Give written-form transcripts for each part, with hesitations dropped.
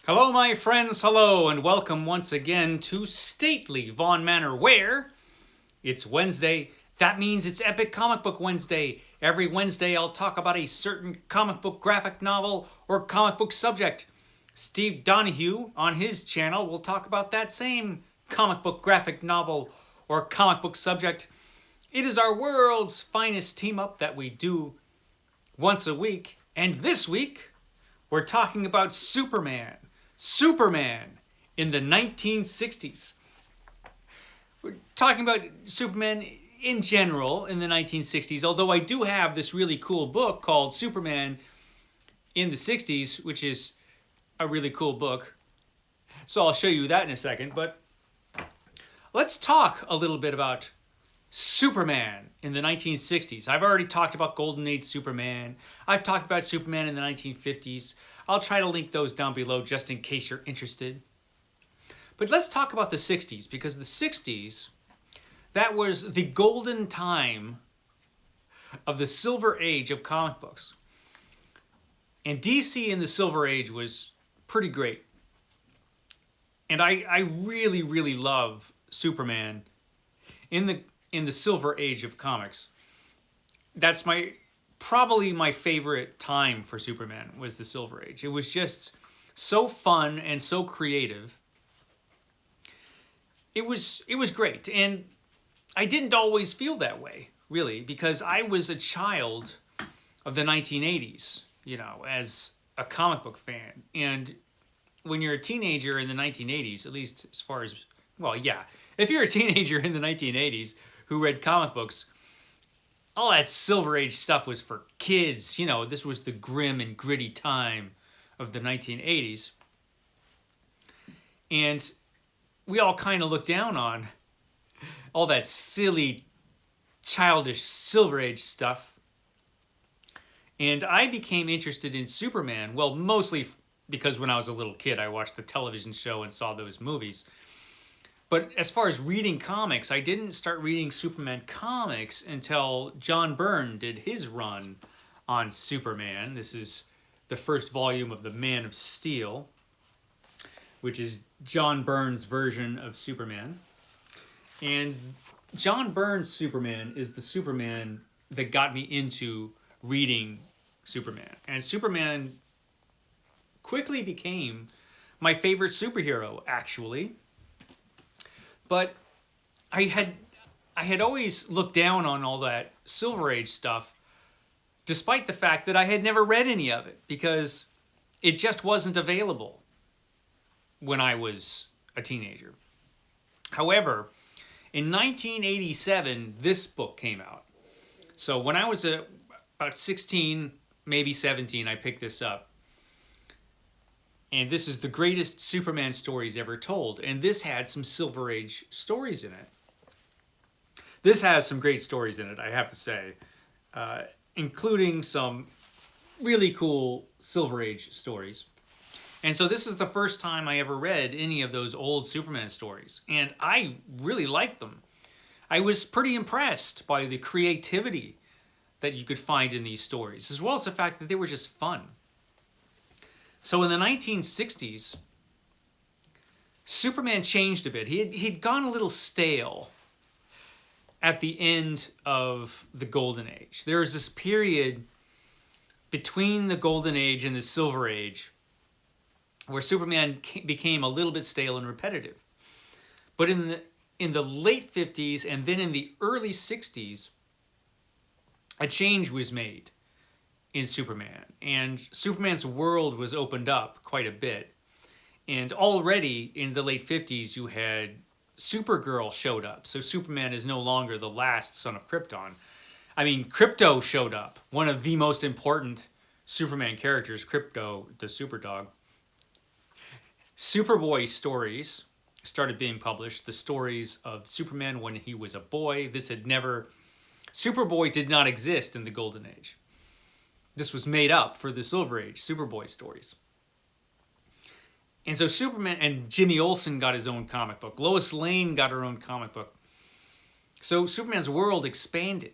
Hello, my friends, hello, and welcome once again to stately Vaughn Manor, where it's Wednesday. That means it's Epic Comic Book Wednesday. Every Wednesday, I'll talk about a certain comic book graphic novel or comic book subject. Steve Donoghue on his channel will talk about that same comic book graphic novel or comic book subject. It is our world's finest team up that we do once a week, and this week, we're talking about Superman. Superman in the 1960s. We're talking about Superman in general in the 1960s, although I do have this really cool book called Superman in the 60s, which is a really cool book. So I'll show you that in a second, but let's talk a little bit about Superman in the 1960s. I've already talked about Golden Age Superman. I've talked about Superman in the 1950s. I'll try to link those down below just in case you're interested. But let's talk about the 60s, because the 60s, that was the golden time of the Silver Age of comic books. And DC in the Silver Age was pretty great. And I really, really love Superman in the Silver Age of comics. That's probably my favorite time for Superman was the Silver Age. It was just so fun and so creative. It was great, and I didn't always feel that way, really, because I was a child of the 1980s, as a comic book fan. And when you're a teenager in the 1980s, at least as far as, if you're a teenager in the 1980s who read comic books, all that Silver Age stuff was for kids. This was the grim and gritty time of the 1980s. And we all kind of looked down on all that silly, childish Silver Age stuff. And I became interested in Superman, well, mostly because when I was a little kid, I watched the television show and saw those movies. But as far as reading comics, I didn't start reading Superman comics until John Byrne did his run on Superman. This is the first volume of the Man of Steel, which is John Byrne's version of Superman. And John Byrne's Superman is the Superman that got me into reading Superman. And Superman quickly became my favorite superhero, actually. But I had always looked down on all that Silver Age stuff, despite the fact that I had never read any of it, because it just wasn't available when I was a teenager. However, in 1987, this book came out. So when I was about 16, maybe 17, I picked this up. And this is the greatest Superman stories ever told. And this had some Silver Age stories in it. This has some great stories in it, I have to say. Including some really cool Silver Age stories. And so this is the first time I ever read any of those old Superman stories. And I really liked them. I was pretty impressed by the creativity that you could find in these stories, as well as the fact that they were just fun. So in the 1960s, Superman changed a bit. He'd gone a little stale at the end of the Golden Age. There was this period between the Golden Age and the Silver Age where Superman became a little bit stale and repetitive. But in the late 50s and then in the early 60s, a change was made in Superman, and Superman's world was opened up quite a bit. And already in the late 50s, you had Supergirl showed up, so Superman is no longer the last son of Krypton. I mean, Krypto showed up, one of the most important Superman characters, Krypto, the Superdog. Superboy stories started being published, the stories of Superman when he was a boy. Superboy did not exist in the Golden Age. This was made up for the Silver Age, Superboy stories. And so Superman and Jimmy Olsen got his own comic book. Lois Lane got her own comic book. So Superman's world expanded.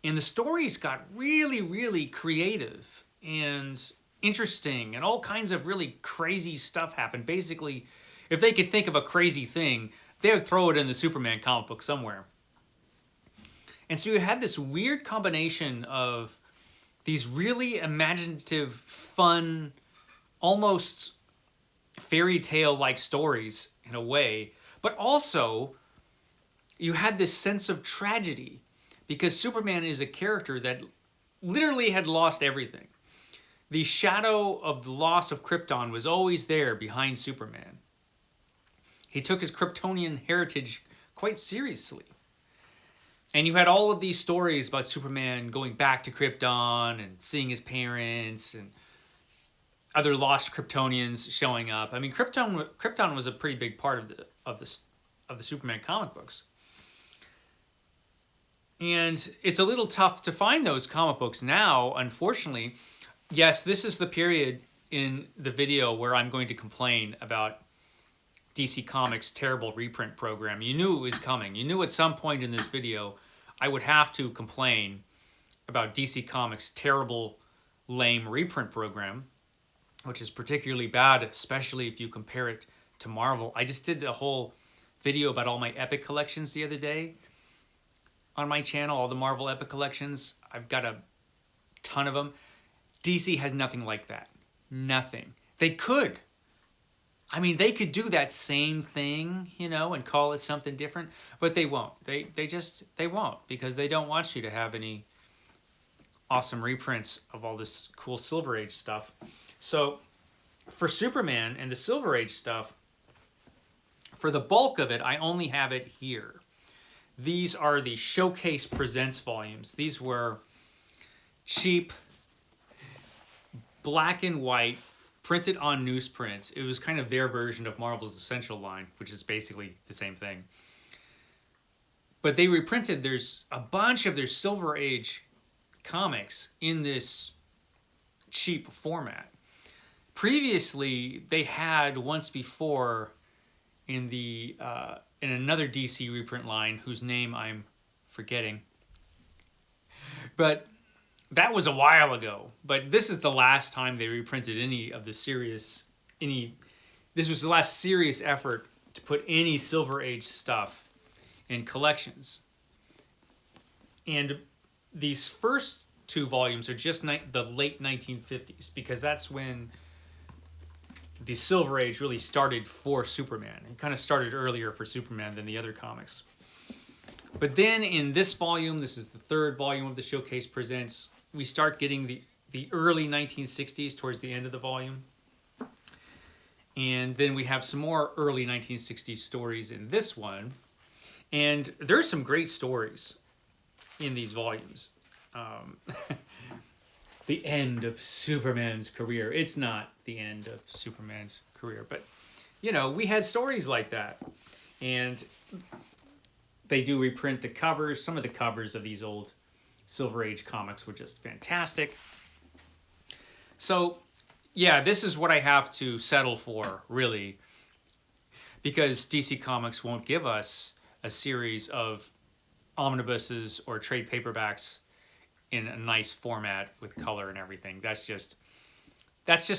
And the stories got really, really creative. And interesting and all kinds of really crazy stuff happened. Basically, if they could think of a crazy thing, they would throw it in the Superman comic book somewhere. And so you had this weird combination of these really imaginative, fun, almost fairy tale-like stories in a way, but also you had this sense of tragedy because Superman is a character that literally had lost everything. The shadow of the loss of Krypton was always there behind Superman. He took his Kryptonian heritage quite seriously. And you had all of these stories about Superman going back to Krypton and seeing his parents and other lost Kryptonians showing up. I mean, Krypton was a pretty big part of the Superman comic books. And it's a little tough to find those comic books now, unfortunately. Yes, this is the period in the video where I'm going to complain about DC Comics' terrible reprint program. You knew it was coming. You knew at some point in this video I would have to complain about DC Comics' terrible, lame reprint program, which is particularly bad, especially if you compare it to Marvel. I just did a whole video about all my Epic collections the other day on my channel, all the Marvel Epic collections. I've got a ton of them. DC has nothing like that. Nothing. They could. I mean, they could do that same thing, you know, and call it something different, but they won't. They won't, because they don't want you to have any awesome reprints of all this cool Silver Age stuff. So for Superman and the Silver Age stuff, for the bulk of it, I only have it here. These are the Showcase Presents volumes. These were cheap, black and white, printed on newsprint. It was kind of their version of Marvel's Essential line, which is basically the same thing. But they reprinted, there's a bunch of their Silver Age comics in this cheap format. Previously, they had once before in another DC reprint line, whose name I'm forgetting. But that was a while ago, but this is the last time they reprinted any of the serious, this was the last serious effort to put any Silver Age stuff in collections. And these first two volumes are just the late 1950s, because that's when the Silver Age really started for Superman. It kind of started earlier for Superman than the other comics. But then in this volume, this is the third volume of the Showcase Presents, we start getting the early 1960s towards the end of the volume. And then we have some more early 1960s stories in this one. And there's some great stories in these volumes. The end of Superman's career. It's not the end of Superman's career, but, you know, we had stories like that. And they do reprint the covers. Some of the covers of these old Silver Age comics were just fantastic. So, yeah, this is what I have to settle for, really, because DC Comics won't give us a series of omnibuses or trade paperbacks in a nice format with color and everything. That's just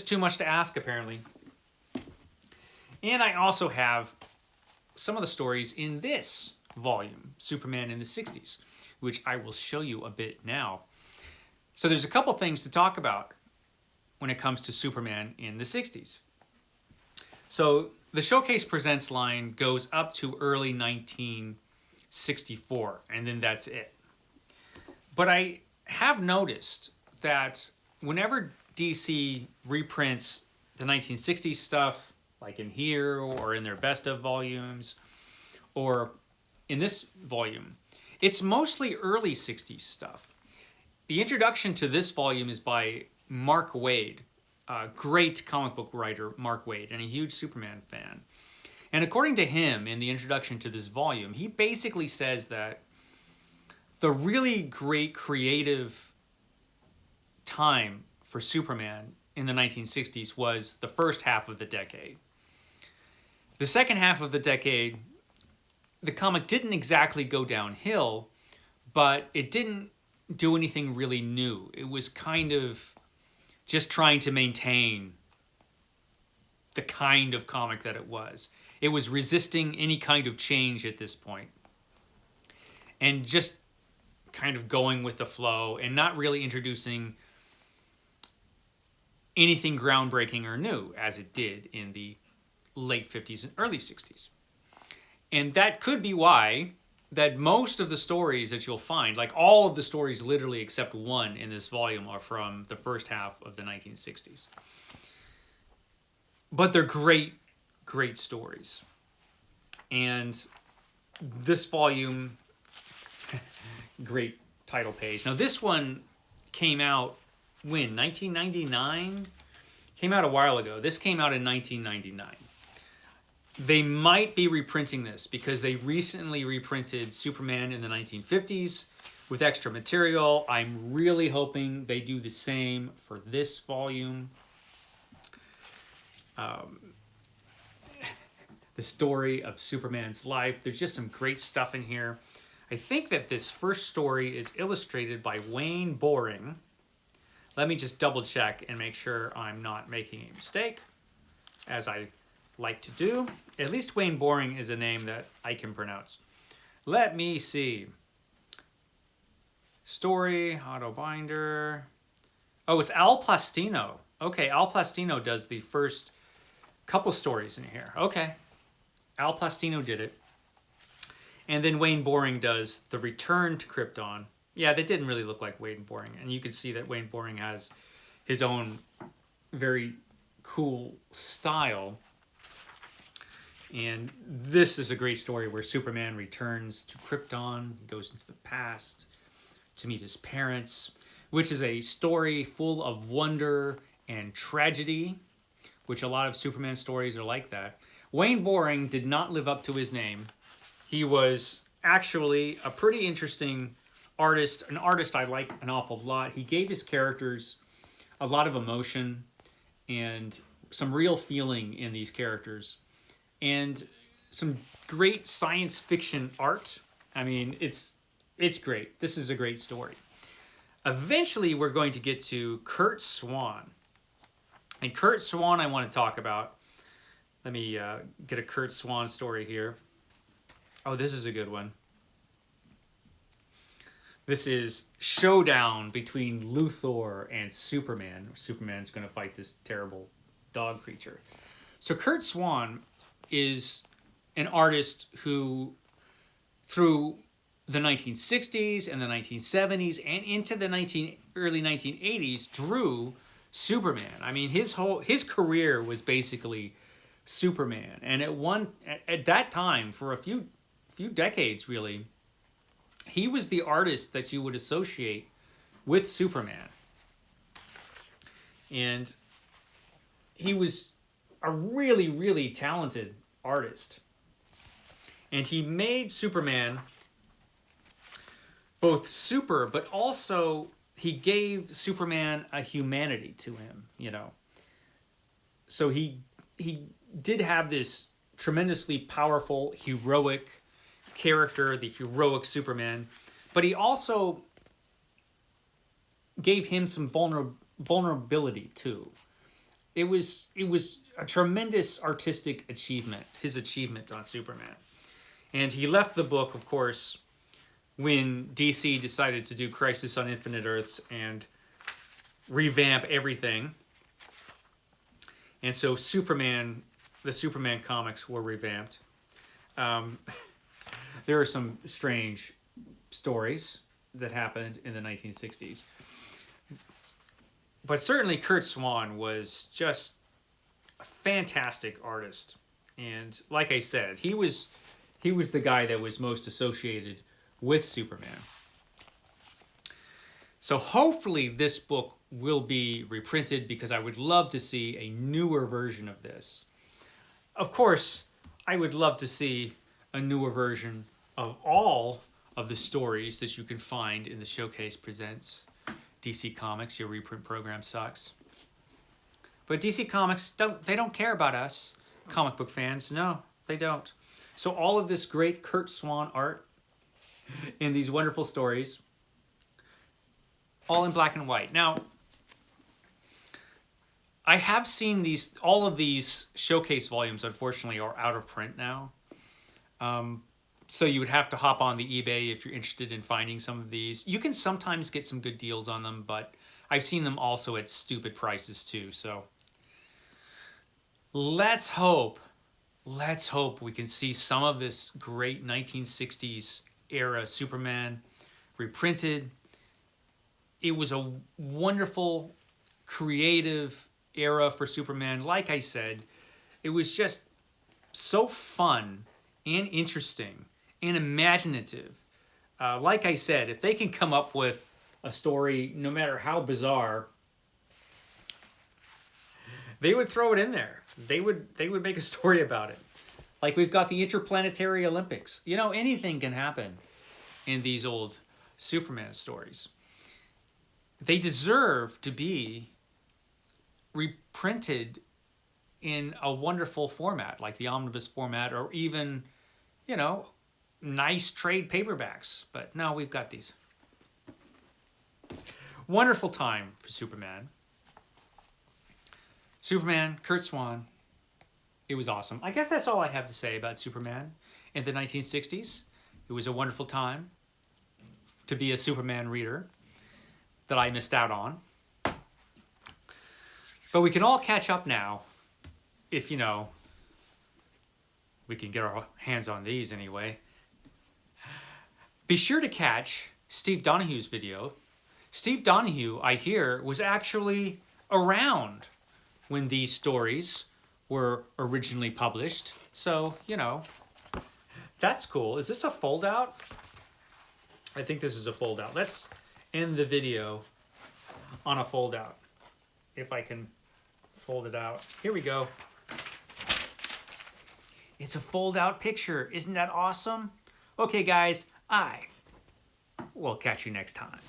too much to ask, apparently. And I also have some of the stories in this volume, Superman in the 60s, which I will show you a bit now. So there's a couple things to talk about when it comes to Superman in the 60s. So the Showcase Presents line goes up to early 1964, and then that's it. But I have noticed that whenever DC reprints the 1960s stuff, like in here or in their best of volumes, or in this volume, it's mostly early 60s stuff. The introduction to this volume is by Mark Waid, a great comic book writer, Mark Waid, and a huge Superman fan. And according to him, in the introduction to this volume, he basically says that the really great creative time for Superman in the 1960s was the first half of the decade. The second half of the decade, the comic didn't exactly go downhill, but it didn't do anything really new. It was kind of just trying to maintain the kind of comic that it was. It was resisting any kind of change at this point, and just kind of going with the flow and not really introducing anything groundbreaking or new as it did in the late 50s and early 60s. And that could be why that most of the stories that you'll find, like all of the stories literally except one in this volume, are from the first half of the 1960s. But they're great, great stories. And this volume, great title page. Now this one came out when? 1999? Came out a while ago. This came out in 1999. They might be reprinting this because they recently reprinted Superman in the 1950s with extra material. I'm really hoping they do the same for this volume. The story of Superman's life. There's just some great stuff in here. I think that this first story is illustrated by Wayne Boring. Let me just double check and make sure I'm not making a mistake, as I like to do. At least Wayne Boring is a name that I can pronounce. Let me see. Story, auto binder. Oh, it's Al Plastino. Okay, Al Plastino does the first couple stories in here. Okay. Al Plastino did it. And then Wayne Boring does the Return to Krypton. Yeah, that didn't really look like Wayne Boring. And you can see that Wayne Boring has his own very cool style. And this is a great story where Superman returns to Krypton, goes into the past to meet his parents, which is a story full of wonder and tragedy, which a lot of Superman stories are like that. Wayne Boring did not live up to his name. He was actually a pretty interesting artist, an artist I like an awful lot. He gave his characters a lot of emotion and some real feeling in these characters, and some great science fiction art. I mean, it's great. This is a great story. Eventually, we're going to get to Curt Swan. And Curt Swan I want to talk about. Let me get a Curt Swan story here. Oh, this is a good one. This is showdown between Luthor and Superman. Superman's going to fight this terrible dog creature. So Curt Swan is an artist who, through the 1960s and the 1970s and into the early 1980s, drew Superman. I mean, his career was basically Superman, and at that time, for a few decades really, he was the artist that you would associate with Superman. And he was a really, really talented artist. And he made Superman both super, but also he gave Superman a humanity to him, you know. So he did have this tremendously powerful, heroic character, the heroic Superman, but he also gave him some vulnerability too. It was a tremendous artistic achievement, his achievement on Superman. And he left the book, of course, when DC decided to do Crisis on Infinite Earths and revamp everything. And so the Superman comics were revamped. There are some strange stories that happened in the 1960s. But certainly Curt Swan was just a fantastic artist. And like I said, he was the guy that was most associated with Superman. So hopefully this book will be reprinted, because I would love to see a newer version of this. Of course, I would love to see a newer version of all of the stories that you can find in the Showcase Presents DC Comics. Your reprint program sucks. But DC Comics, they don't care about us, comic book fans. No, they don't. So all of this great Curt Swan art in these wonderful stories, all in black and white. Now, I have seen these, all of these showcase volumes, unfortunately, are out of print now. So you would have to hop on the eBay if you're interested in finding some of these. You can sometimes get some good deals on them, but I've seen them also at stupid prices too. So let's hope we can see some of this great 1960s era Superman reprinted. It was a wonderful, creative era for Superman. Like I said, it was just so fun and interesting and imaginative. Like I said, if they can come up with a story, no matter how bizarre, they would throw it in there. They would make a story about it. Like we've got the Interplanetary Olympics. You know, anything can happen in these old Superman stories. They deserve to be reprinted in a wonderful format, like the omnibus format, or even, you know, nice trade paperbacks. But no, we've got these. Wonderful time for Superman. Superman, Kurt Swan. It was awesome. I guess that's all I have to say about Superman in the 1960s. It was a wonderful time to be a Superman reader that I missed out on. But we can all catch up now if, you know, we can get our hands on these anyway. Be sure to catch Steve Donoghue's video. Steve Donoghue, I hear, was actually around when these stories were originally published. So, you know, that's cool. Is this a fold out? I think this is a fold out. Let's end the video on a fold out. If I can fold it out. Here we go. It's a fold out picture. Isn't that awesome? Okay, guys, I will catch you next time.